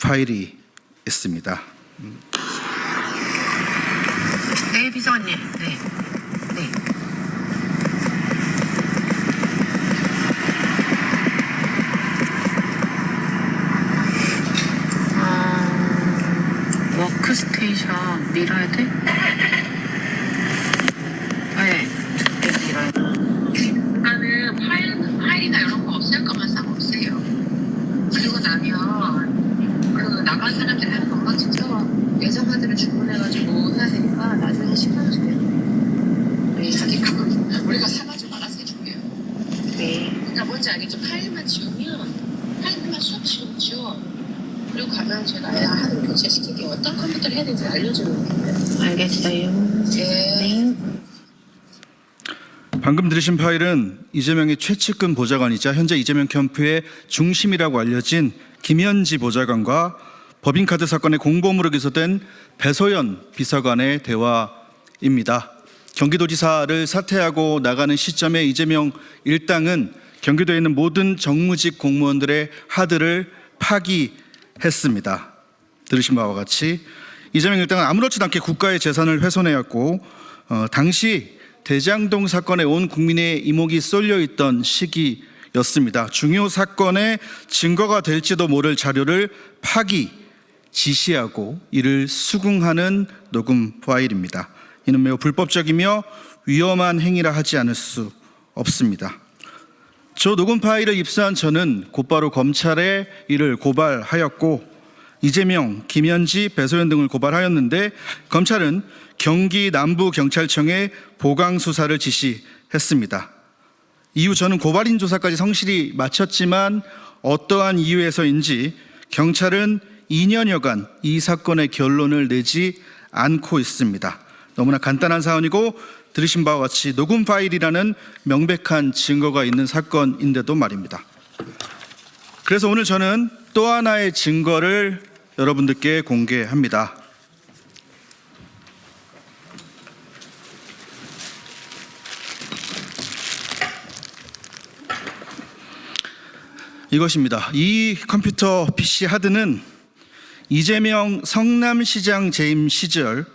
파일이 있습니다. 네, 비서관님. 네. 워크스테이션 밀어야 돼? 네, 저렇게 밀어야 돼. 그러니까는 파일이나 이런 거 없앨 거면 싹 없애요. 그리고 나면 그 나간 사람들이 하는 것만 진짜 예정카드를 주문해가지고 해야 되니까 나중에 신경 쓰게요. 네, 자기 그걸 우리가 사가지고 알아서 해줄게요. 네. 그러니까 뭔지 알겠죠? 파일만 지우면 파일만 수업 지워. 그리고 가면 제가 아예 하드를 교체시키게 어떤 컴퓨터를 해야 되는지 알려주는 거예요. 알겠어요. 네. 방금 들으신 파일은 이재명의 최측근 보좌관이자 현재 이재명 캠프의 중심이라고 알려진 김현지 보좌관과 법인카드 사건의 공범으로 기소된 배소연 비서관의 대화입니다. 경기도지사를 사퇴하고 나가는 시점에 이재명 일당은 경기도에 있는 모든 정무직 공무원들의 하드를 파기했습니다. 들으신 바와 같이 이재명 일당은 아무렇지도 않게 국가의 재산을 훼손해왔고 당시 대장동 사건에 온 국민의 이목이 쏠려있던 시기였습니다. 중요 사건의 증거가 될지도 모를 자료를 파기, 지시하고 이를 수긍하는 녹음 파일입니다. 이는 매우 불법적이며 위험한 행위라 하지 않을 수 없습니다. 저 녹음 파일을 입수한 저는 곧바로 검찰에 이를 고발하였고 이재명, 김현지, 배소연 등을 고발하였는데 검찰은 경기 남부경찰청에 보강 수사를 지시했습니다. 이후 저는 고발인 조사까지 성실히 마쳤지만 어떠한 이유에서인지 경찰은 2년여간 이 사건의 결론을 내지 않고 있습니다. 너무나 간단한 사안이고 들으신 바와 같이 녹음 파일이라는 명백한 증거가 있는 사건인데도 말입니다. 그래서 오늘 저는 또 하나의 증거를 여러분들께 공개합니다. 이것입니다. 이 컴퓨터 PC 하드는 이재명 성남시장 재임 시절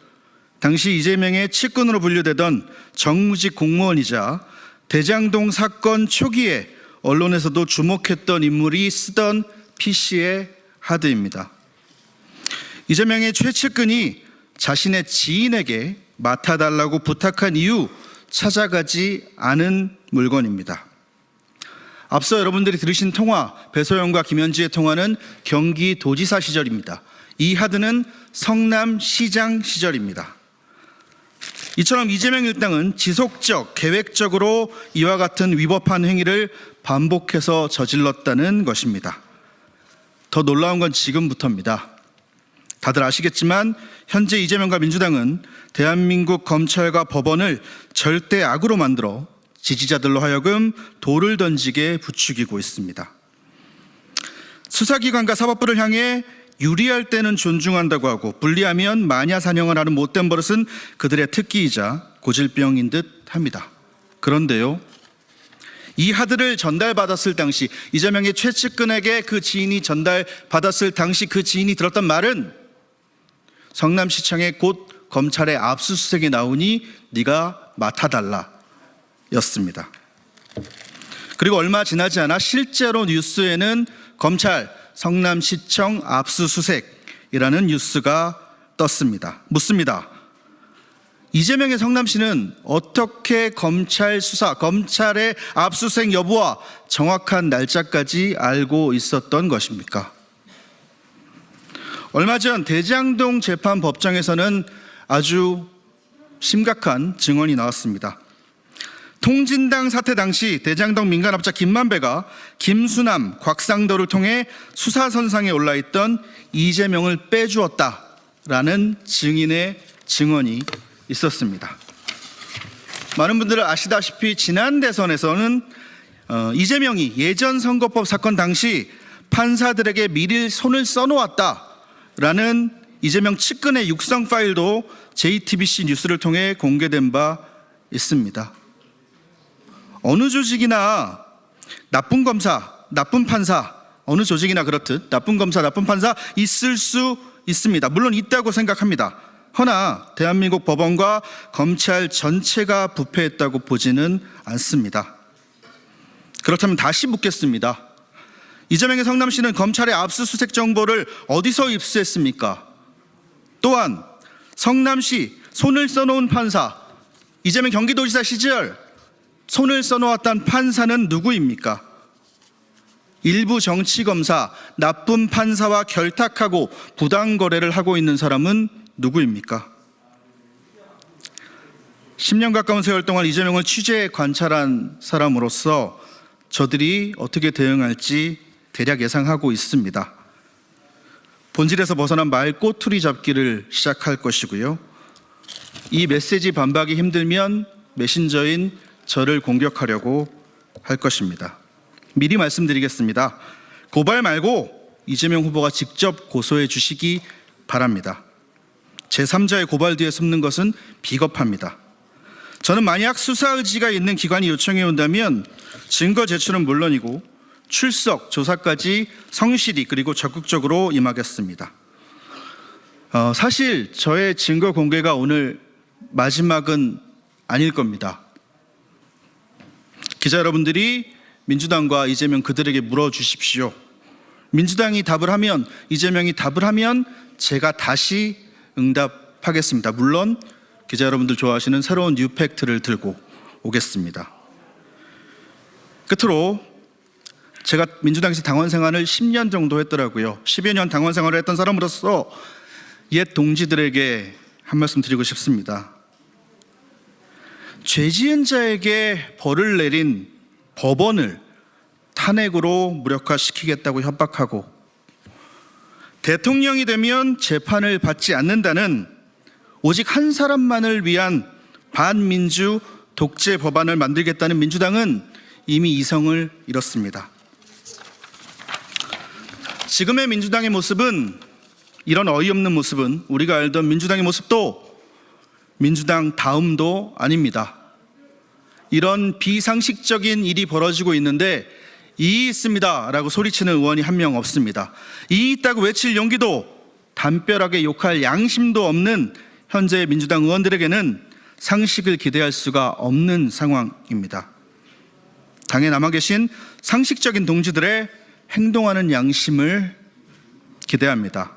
당시 이재명의 측근으로 분류되던 정무직 공무원이자 대장동 사건 초기에 언론에서도 주목했던 인물이 쓰던 PC의 하드입니다. 이재명의 최측근이 자신의 지인에게 맡아달라고 부탁한 이후 찾아가지 않은 물건입니다. 앞서 여러분들이 들으신 통화, 배소연과 김현지의 통화는 경기도지사 시절입니다. 이 하드는 성남시장 시절입니다. 이처럼 이재명 일당은 지속적, 계획적으로 이와 같은 위법한 행위를 반복해서 저질렀다는 것입니다. 더 놀라운 건 지금부터입니다. 다들 아시겠지만 현재 이재명과 민주당은 대한민국 검찰과 법원을 절대 악으로 만들어 지지자들로 하여금 돌을 던지게 부추기고 있습니다. 수사기관과 사법부를 향해 유리할 때는 존중한다고 하고 불리하면 마냐사냥을 하는 못된 버릇은 그들의 특기이자 고질병인 듯 합니다. 그런데요, 이 하드를 전달받았을 당시 이재명의 최측근에게 그 지인이 전달받았을 당시 그 지인이 들었던 말은 성남시청에 곧 검찰의 압수수색이 나오니 네가 맡아달라 였습니다. 그리고 얼마 지나지 않아 실제로 뉴스에는 검찰 성남시청 압수수색이라는 뉴스가 떴습니다. 묻습니다. 이재명의 성남시는 어떻게 검찰 수사, 검찰의 압수수색 여부와 정확한 날짜까지 알고 있었던 것입니까? 얼마 전 대장동 재판법정에서는 아주 심각한 증언이 나왔습니다. 통진당 사태 당시 대장동 민간업자 김만배가 김수남, 곽상도를 통해 수사선상에 올라있던 이재명을 빼주었다라는 증인의 증언이 있었습니다. 많은 분들은 아시다시피 지난 대선에서는 이재명이 예전 선거법 사건 당시 판사들에게 미리 손을 써놓았다라는 이재명 측근의 육성 파일도 JTBC 뉴스를 통해 공개된 바 있습니다. 어느 조직이나 나쁜 검사, 나쁜 판사, 어느 조직이나 그렇듯 나쁜 검사, 나쁜 판사 있을 수 있습니다. 물론 있다고 생각합니다. 허나 대한민국 법원과 검찰 전체가 부패했다고 보지는 않습니다. 그렇다면 다시 묻겠습니다. 이재명의 성남시는 검찰의 압수수색 정보를 어디서 입수했습니까? 또한 성남시 손을 써놓은 판사, 이재명 경기도지사 시절 손을 써놓았던 판사는 누구입니까? 일부 정치검사, 나쁜 판사와 결탁하고 부당거래를 하고 있는 사람은 누구입니까? 10년 가까운 세월 동안 이재명을 취재 관찰한 사람으로서 저들이 어떻게 대응할지 대략 예상하고 있습니다. 본질에서 벗어난 말 꼬투리 잡기를 시작할 것이고요. 이 메시지 반박이 힘들면 메신저인 저를 공격하려고 할 것입니다. 미리 말씀드리겠습니다. 고발 말고 이재명 후보가 직접 고소해 주시기 바랍니다. 제3자의 고발 뒤에 숨는 것은 비겁합니다. 저는 만약 수사 의지가 있는 기관이 요청해 온다면 증거 제출은 물론이고 출석, 조사까지 성실히 그리고 적극적으로 임하겠습니다. 사실 저의 증거 공개가 오늘 마지막은 아닐 겁니다. 기자 여러분들이 민주당과 이재명 그들에게 물어주십시오. 민주당이 답을 하면, 이재명이 답을 하면 제가 다시 응답하겠습니다. 물론 기자 여러분들 좋아하시는 새로운 뉴팩트를 들고 오겠습니다. 끝으로 제가 민주당에서 당원 생활을 10년 정도 했더라고요. 10여 년 당원 생활을 했던 사람으로서 옛 동지들에게 한 말씀 드리고 싶습니다. 죄 지은 자에게 벌을 내린 법원을 탄핵으로 무력화시키겠다고 협박하고 대통령이 되면 재판을 받지 않는다는 오직 한 사람만을 위한 반민주 독재 법안을 만들겠다는 민주당은 이미 이성을 잃었습니다. 지금의 민주당의 모습은, 이런 어이없는 모습은 우리가 알던 민주당의 모습도 민주당 다음도 아닙니다. 이런 비상식적인 일이 벌어지고 있는데 이의 있습니다 라고 소리치는 의원이 한 명 없습니다. 이의 있다고 외칠 용기도, 담벼락에 욕할 양심도 없는 현재의 민주당 의원들에게는 상식을 기대할 수가 없는 상황입니다. 당에 남아 계신 상식적인 동지들의 행동하는 양심을 기대합니다.